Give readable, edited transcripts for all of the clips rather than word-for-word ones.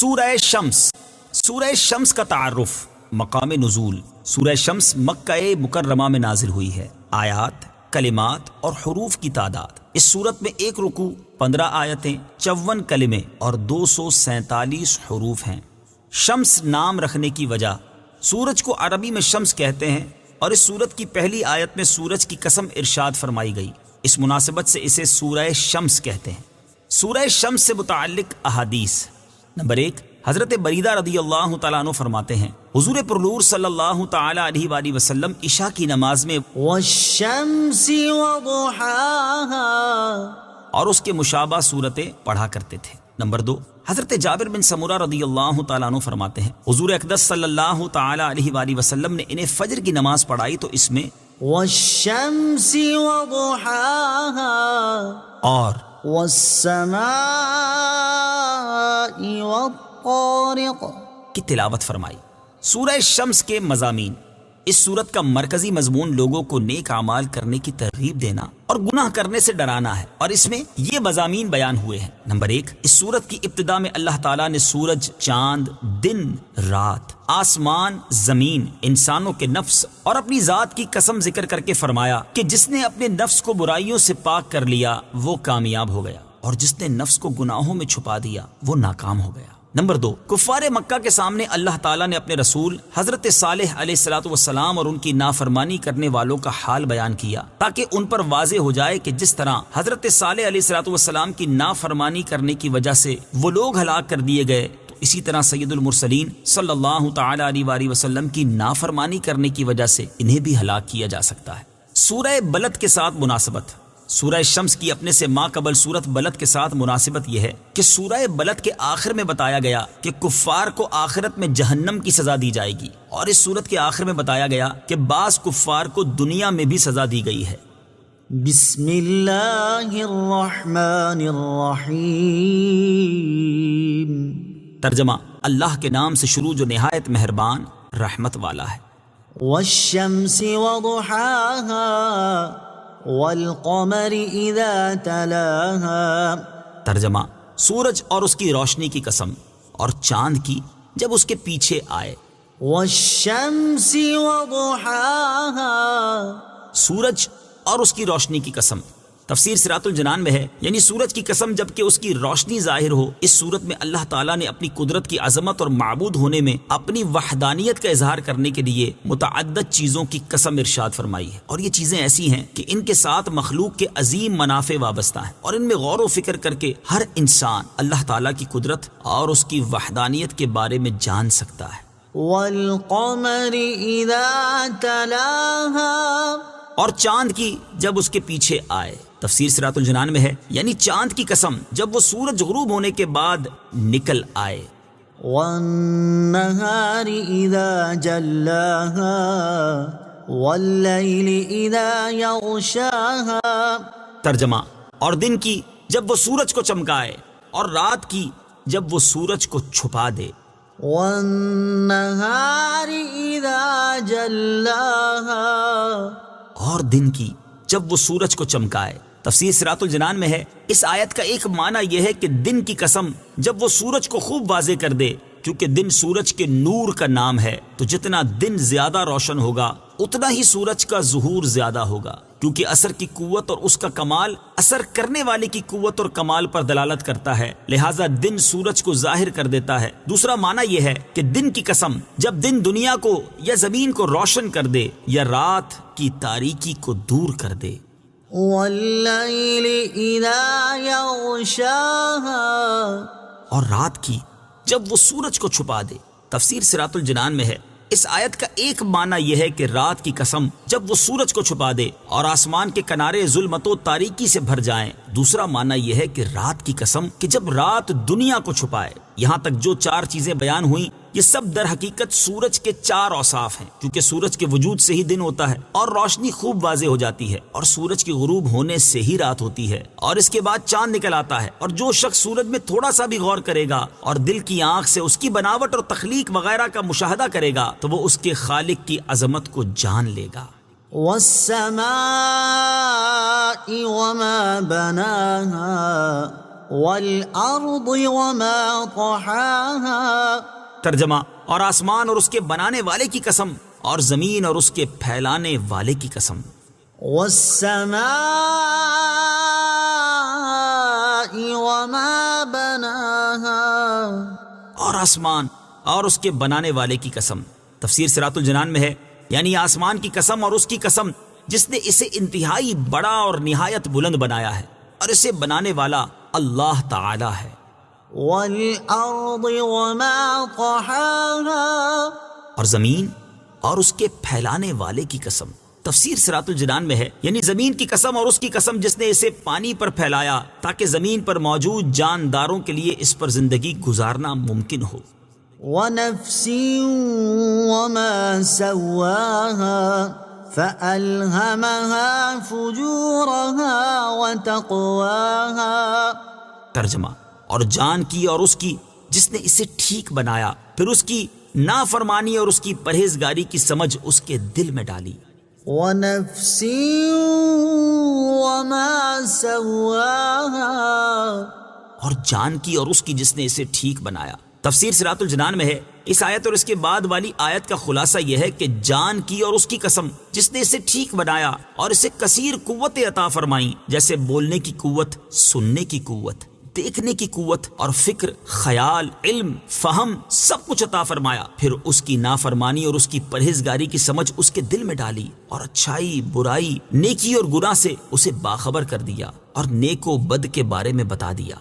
سورہ شمس. سورہ شمس کا تعارف. مقام نزول. سورہ شمس مکہ مکرمہ میں نازل ہوئی ہے. آیات، کلمات اور حروف کی تعداد. اس صورت میں 1 رکوع، 15 آیتیں، 54 کلمے اور 247 حروف ہیں. شمس نام رکھنے کی وجہ، سورج کو عربی میں شمس کہتے ہیں اور اس سورت کی پہلی آیت میں سورج کی قسم ارشاد فرمائی گئی. اس مناسبت سے اسے سورہ شمس کہتے ہیں. سورہ شمس سے متعلق احادیث. نمبر 1، حضرت بریدہ رضی اللہ تعالیٰ عنہ فرماتے ہیں حضور پرنور صلی اللہ تعالیٰ علیہ وآلہ وسلم عشاء کی نماز میں والشمس وضحاها اور اس کے مشابہ صورتیں پڑھا کرتے تھے. نمبر 2، حضرت جابر بن سمورہ رضی اللہ تعالیٰ عنہ فرماتے ہیں حضور اقدس صلی اللہ تعالیٰ علیہ وآلہ وسلم نے انہیں فجر کی نماز پڑھائی تو اس میں والشمس وضحاها اور والسماء والطارق کی تلاوت فرمائی. سورہ شمس کے مضامین. اس سورت کا مرکزی مضمون لوگوں کو نیک اعمال کرنے کی ترغیب دینا اور گناہ کرنے سے ڈرانا ہے، اور اس میں یہ مضامین بیان ہوئے ہیں. نمبر 1، اس سورت کی ابتدا میں اللہ تعالیٰ نے سورج، چاند، دن، رات، آسمان، زمین، انسانوں کے نفس اور اپنی ذات کی قسم ذکر کر کے فرمایا کہ جس نے اپنے نفس کو برائیوں سے پاک کر لیا وہ کامیاب ہو گیا، اور جس نے نفس کو گناہوں میں چھپا دیا وہ ناکام ہو گیا. نمبر 2، کفار مکہ کے سامنے اللہ تعالیٰ نے اپنے رسول حضرت صالح علیہ الصلوۃ والسلام اور ان کی نافرمانی کرنے والوں کا حال بیان کیا تاکہ ان پر واضح ہو جائے کہ جس طرح حضرت صالح علیہ الصلوۃ والسلام کی نافرمانی کرنے کی وجہ سے وہ لوگ ہلاک کر دیے گئے، تو اسی طرح سید المرسلین صلی اللہ تعالیٰ علیہ وآلہ وسلم کی نافرمانی کرنے کی وجہ سے انہیں بھی ہلاک کیا جا سکتا ہے. سورہ بلد کے ساتھ مناسبت. سورہ شمس کی اپنے سے ماقبل سورت بلد کے ساتھ مناسبت یہ ہے کہ سورہ بلد کے آخر میں بتایا گیا کہ کفار کو آخرت میں جہنم کی سزا دی جائے گی، اور اس سورت کے آخر میں بتایا گیا کہ بعض کفار کو دنیا میں بھی سزا دی گئی ہے. بسم اللہ الرحمن الرحیم. ترجمہ: اللہ کے نام سے شروع جو نہایت مہربان رحمت والا ہے. والشمس وضحاها والقمر اذا تلاها. ترجمہ: سورج اور اس کی روشنی کی قسم، اور چاند کی جب اس کے پیچھے آئے. والشمس وضحاها، سورج اور اس کی روشنی کی قسم. تفسیر صراط الجنان میں ہے یعنی سورج کی قسم جبکہ اس کی روشنی ظاہر ہو. اس صورت میں اللہ تعالیٰ نے اپنی قدرت کی عظمت اور معبود ہونے میں اپنی وحدانیت کا اظہار کرنے کے لیے متعدد چیزوں کی قسم ارشاد فرمائی ہے، اور یہ چیزیں ایسی ہیں کہ ان کے ساتھ مخلوق کے عظیم منافع وابستہ ہیں، اور ان میں غور و فکر کر کے ہر انسان اللہ تعالیٰ کی قدرت اور اس کی وحدانیت کے بارے میں جان سکتا ہے. والقمر اذا تلاها، اور چاند کی جب اس کے پیچھے آئے. تفسیر صراط الجنان میں ہے یعنی چاند کی قسم جب وہ سورج غروب ہونے کے بعد نکل آئے. والنہار اذا جلاها واللیل اذا یغشاها. ترجمہ: اور دن کی جب وہ سورج کو چمکائے، اور رات کی جب وہ سورج کو چھپا دے. والنہار اذا جلاها، اور دن کی جب وہ سورج کو چمکائے. تفسیر صراط الجنان میں ہے اس آیت کا ایک معنی یہ ہے کہ دن کی قسم جب وہ سورج کو خوب واضح کر دے، کیونکہ دن سورج کے نور کا نام ہے، تو جتنا دن زیادہ روشن ہوگا اتنا ہی سورج کا ظہور زیادہ ہوگا، کیونکہ اثر کی قوت اور اس کا کمال اثر کرنے والے کی قوت اور کمال پر دلالت کرتا ہے، لہٰذا دن سورج کو ظاہر کر دیتا ہے. دوسرا معنی یہ ہے کہ دن کی قسم جب دن دنیا کو یا زمین کو روشن کر دے یا رات کی تاریکی کو دور کر دے. واللیل اذا یغشاها، اور رات کی جب وہ سورج کو چھپا دے. تفسیر صراط الجنان میں ہے اس آیت کا ایک معنی یہ ہے کہ رات کی قسم جب وہ سورج کو چھپا دے اور آسمان کے کنارے ظلمت و تاریکی سے بھر جائیں. دوسرا معنی یہ ہے کہ رات کی قسم کہ جب رات دنیا کو چھپائے. یہاں تک جو 4 چیزیں بیان ہوئیں یہ سب در حقیقت سورج کے 4 اوصاف ہیں، کیونکہ سورج کے وجود سے ہی دن ہوتا ہے اور روشنی خوب واضح ہو جاتی ہے، اور سورج کی غروب ہونے سے ہی رات ہوتی ہے، اور اس کے بعد چاند نکل آتا ہے. اور جو شخص سورج میں تھوڑا سا بھی غور کرے گا اور دل کی آنکھ سے اس کی بناوٹ اور تخلیق وغیرہ کا مشاہدہ کرے گا تو وہ اس کے خالق کی عظمت کو جان لے گا. والسماء وما بناها، والأرض وما طحاها. ترجمہ، اور آسمان اور اس کے بنانے والے کی قسم، اور زمین اور اس کے پھیلانے والے کی قسم. والسماء وما بناها. اور آسمان اور اس کے بنانے والے کی قسم. تفسیر صراط الجنان میں ہے، یعنی آسمان کی قسم اور اس کی قسم جس نے اسے انتہائی بڑا اور نہایت بلند بنایا ہے، اور اسے بنانے والا اللہ تعالی ہے. والأرض وما طحاها. اور زمین اور اس کے پھیلانے والے کی قسم. تفسیر صراط الجنان میں ہے، یعنی زمین کی قسم اور اس کی قسم جس نے اسے پانی پر پھیلایا تاکہ زمین پر موجود جانداروں کے لیے اس پر زندگی گزارنا ممکن ہو. ونفس وما سواها فألهمها فجورها وتقواها. ترجمہ، اور جان کی اور اس کی جس نے اسے ٹھیک بنایا، پھر اس کی نافرمانی اور اس کی پرہیزگاری کی سمجھ اس کے دل میں ڈالی. ونفس وما سواها. اور جان کی اور اس کی جس نے اسے ٹھیک بنایا. تفسیر صراط الجنان میں ہے، اس آیت اور اس کے بعد والی آیت کا خلاصہ یہ ہے کہ جان کی اور اس کی قسم جس نے اسے ٹھیک بنایا اور اسے کثیر قوت عطا فرمائی، جیسے بولنے کی قوت، سننے کی قوت، دیکھنے کی قوت اور فکر، خیال، علم، فہم، سب کچھ عطا فرمایا. پھر اس کی نافرمانی اور اس کی پرہیزگاری کی سمجھ اس کے دل میں ڈالی، اور اچھائی، برائی، نیکی اور گناہ سے اسے باخبر کر دیا، اور نیک و بد کے بارے میں بتا دیا.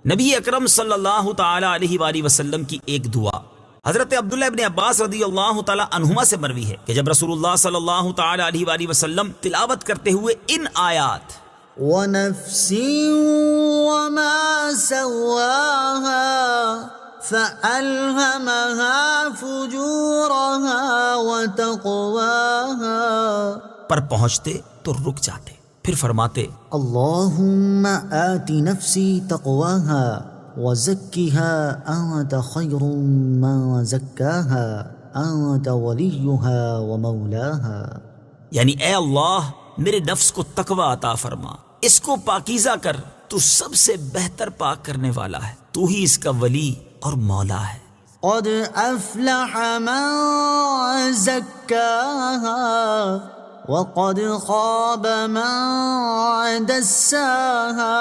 نبی اکرم صلی اللہ تعالی علیہ وآلہ وسلم کی ایک دعا حضرت عبداللہ ابن عباس رضی اللہ تعالی عنہما سے مروی ہے کہ جب رسول اللہ صلی اللہ تعالی علیہ وآلہ وسلم تلاوت کرتے ہوئے ان آیات ونفس وما سواها فألهمها فجورها وتقواها پر پہنچتے تو رک جاتے، پھر فرماتے اللهم آت نفسی تقواها وزکها انت خیر من زکاها انت ولیها ومولاها. یعنی اے اللہ میرے نفس کو تقوی عطا فرما، اس کو پاکیزہ کر، تو سب سے بہتر پاک کرنے والا ہے، تو ہی اس کا ولی اور مولا ہے. قد افلح من زکاها وقد خاب من دساها.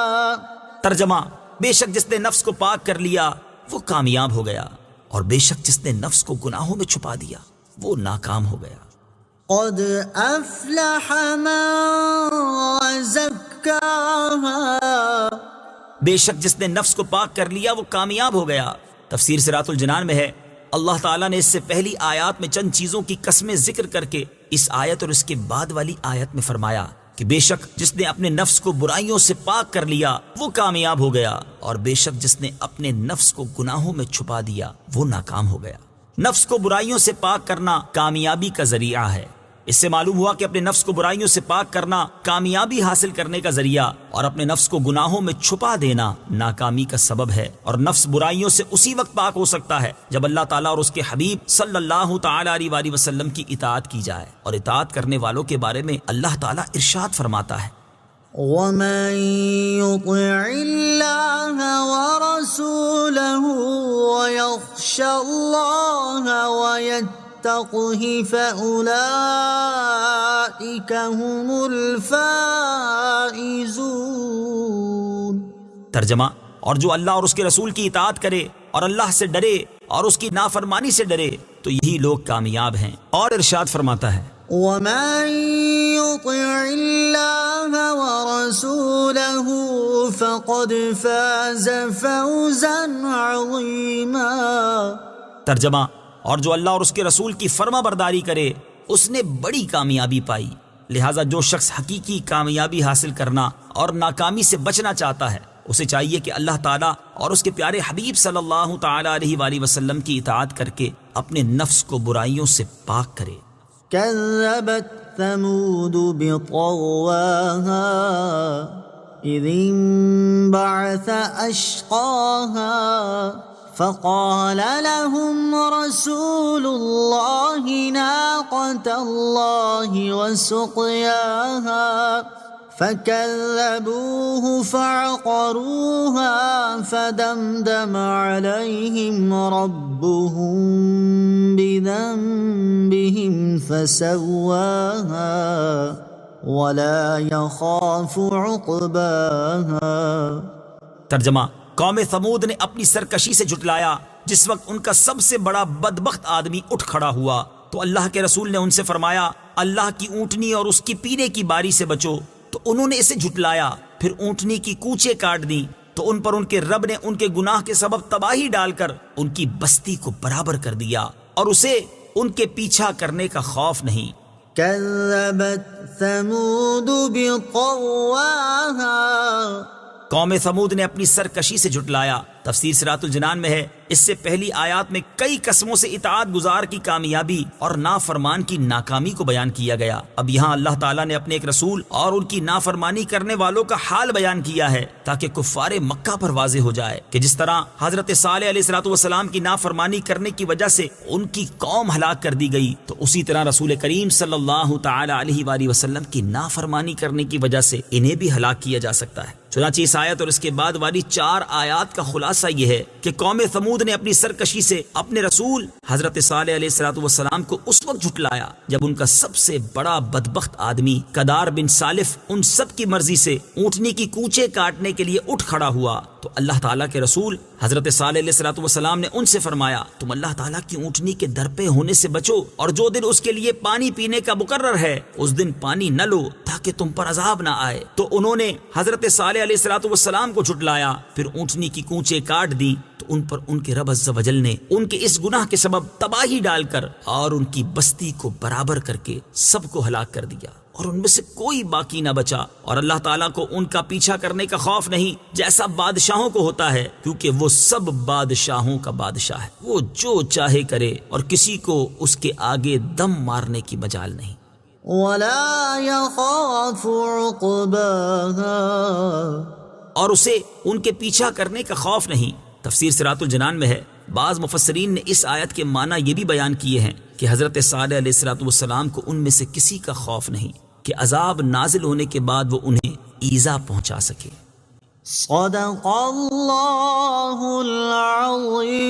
ترجمہ، بے شک جس نے نفس کو پاک کر لیا وہ کامیاب ہو گیا، اور بے شک جس نے نفس کو گناہوں میں چھپا دیا وہ ناکام ہو گیا. قد افلح من زکاها. بے شک جس نے نفس کو پاک کر لیا وہ کامیاب ہو گیا. تفسیر صراط الجنان میں ہے، اللہ تعالیٰ نے اس سے پہلی آیات میں چند چیزوں کی قسمیں ذکر کر کے اس آیت اور اس کے بعد والی آیت میں فرمایا کہ بے شک جس نے اپنے نفس کو برائیوں سے پاک کر لیا وہ کامیاب ہو گیا، اور بے شک جس نے اپنے نفس کو گناہوں میں چھپا دیا وہ ناکام ہو گیا. نفس کو برائیوں سے پاک کرنا کامیابی کا ذریعہ ہے. اس سے معلوم ہوا کہ اپنے نفس کو برائیوں سے پاک کرنا کامیابی حاصل کرنے کا ذریعہ، اور اپنے نفس کو گناہوں میں چھپا دینا ناکامی کا سبب ہے. اور نفس برائیوں سے اسی وقت پاک ہو سکتا ہے جب اللہ تعالیٰ اور اس کے حبیب صلی اللہ تعالی علیہ وآلہ وسلم کی اطاعت کی جائے. اور اطاعت کرنے والوں کے بارے میں اللہ تعالیٰ ارشاد فرماتا ہے ومن يطع الله ورسوله ويخش الله ويتقه فأولئك هم الفائزون. ترجمہ، اور جو اللہ اور اس کے رسول کی اطاعت کرے اور اللہ سے ڈرے اور اس کی نافرمانی سے ڈرے تو یہی لوگ کامیاب ہیں. اور ارشاد فرماتا ہے ومن يطع الله ورسوله فقد فاز فوزا عظيما. ترجمہ، اور جو اللہ اور اس کے رسول کی فرما برداری کرے اس نے بڑی کامیابی پائی. لہٰذا جو شخص حقیقی کامیابی حاصل کرنا اور ناکامی سے بچنا چاہتا ہے اسے چاہیے کہ اللہ تعالیٰ اور اس کے پیارے حبیب صلی اللہ تعالی علیہ وآلہ وسلم کی اطاعت کر کے اپنے نفس کو برائیوں سے پاک کرے. كذبت ثمود بطغواها إذ انبعث أشقاها فقال لهم رسول الله ناقة الله وسقياها فكذبوه فعقروها فدمدم عليهم ربهم بذنبهم فسواها ولا يخاف عقباها۔ ترجمہ، قوم ثمود نے اپنی سرکشی سے جھٹلایا جس وقت ان کا سب سے بڑا بدبخت آدمی اٹھ کھڑا ہوا تو اللہ کے رسول نے ان سے فرمایا اللہ کی اونٹنی اور اس کی پینے کی باری سے بچو، تو انہوں نے اسے جھٹلایا، پھر اونٹنی کی کوچے کاٹ دیں تو ان پر ان کے رب نے ان کے گناہ کے سبب تباہی ڈال کر ان کی بستی کو برابر کر دیا اور اسے ان کے پیچھا کرنے کا خوف نہیں۔ كذبت ثمود بطغواها، قوم ثمود نے اپنی سرکشی سے جھٹلایا۔ تفسیر صراط الجنان میں ہے اس سے پہلی آیات میں کئی قسموں سے اطاعت گزار کی کامیابی اور نافرمان کی ناکامی کو بیان کیا گیا۔ اب یہاں اللہ تعالیٰ نے اپنے ایک رسول اور ان کی نافرمانی کرنے والوں کا حال بیان کیا ہے تاکہ کفار مکہ پر واضح ہو جائے کہ جس طرح حضرت صالح علیہ السلام کی نافرمانی کرنے کی وجہ سے ان کی قوم ہلاک کر دی گئی، تو اسی طرح رسول کریم صلی اللہ تعالی علیہ وآلہ وسلم کی نافرمانی کرنے کی وجہ سے انہیں بھی ہلاک کیا جا سکتا ہے۔ چنانچہ اس آیت اور اس کے بعد والی 4 آیات کا خلاصہ یہ ہے کہ قوم ثمود نے اپنی سرکشی سے اپنے رسول حضرت صالح علیہ السلام کو اس وقت جھٹلایا جب ان کا سب سے بڑا بدبخت آدمی قدار بن سالف ان سب کی مرضی سے اونٹنی کی کوچے کاٹنے کے لیے اٹھ کھڑا ہوا، تو اللہ تعالیٰ کے رسول حضرت صالح علیہ السلام نے ان سے فرمایا تم اللہ تعالیٰ کی اونٹنی کے در پہ ہونے سے بچو، اور جو دن اس کے لیے پانی پینے کا مقرر ہے اس دن پانی نہ لو تاکہ تم پر عذاب نہ آئے۔ تو انہوں نے حضرت صالح علیہ السلام کو جھٹلایا، پھر اونٹنی کی کوچے کاٹ دی تو ان پر ان کے رب عز و جل نے ان کے اس گناہ کے سبب تباہی ڈال کر اور ان کی بستی کو برابر کر کے سب کو ہلاک کر دیا، اور ان میں سے کوئی باقی نہ بچا، اور اللہ تعالیٰ کو ان کا پیچھا کرنے کا خوف نہیں جیسا بادشاہوں کو ہوتا ہے، کیونکہ وہ سب بادشاہوں کا بادشاہ ہے، وہ جو چاہے کرے اور کسی کو اس کے آگے دم مارنے کی مجال نہیں۔ ولا يخاف عقباها، اور اسے ان کے پیچھا کرنے کا خوف نہیں۔ تفسیر صراط الجنان میں ہے بعض مفسرین نے اس آیت کے معنی یہ بھی بیان کیے ہیں کہ حضرت صالح علیہ السلام کو ان میں سے کسی کا خوف نہیں کہ عذاب نازل ہونے کے بعد وہ انہیں ایذا پہنچا سکے۔ صدق اللہ العظیم۔